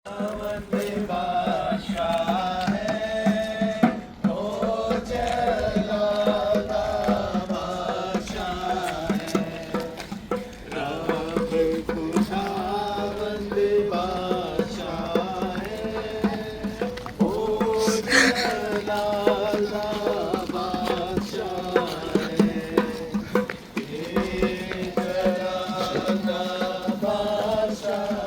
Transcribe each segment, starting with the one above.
वंदे बादशाह है तो चला बादशाह है रब खुदा वंदे बादशाह है ओ चला बादशाह है ये चला बादशाह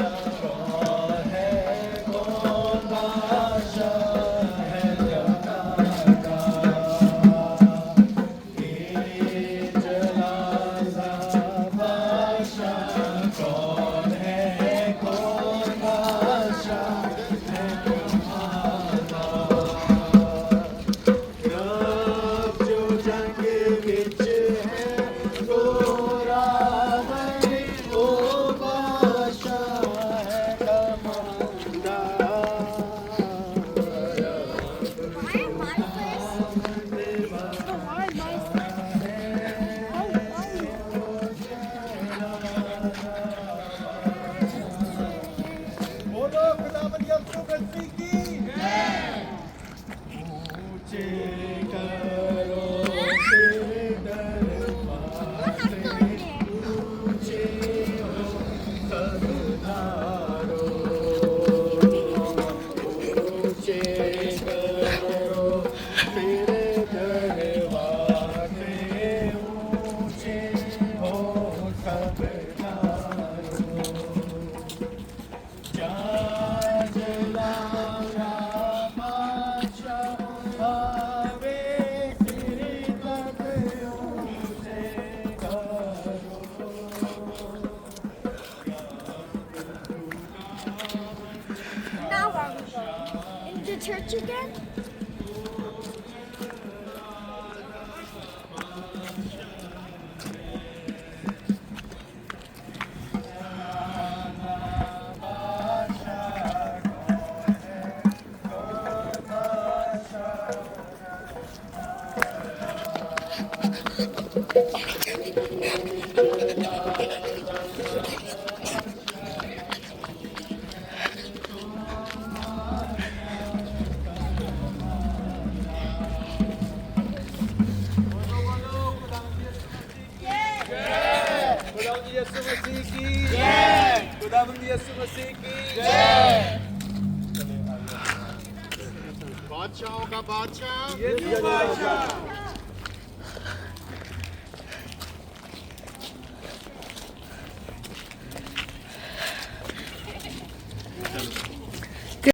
Now where are we going? Into church again? यीशु मसीह की जय। खुदावंद यीशु मसीह की जय। बादशाहों का बादशाह यीशु बादशाह।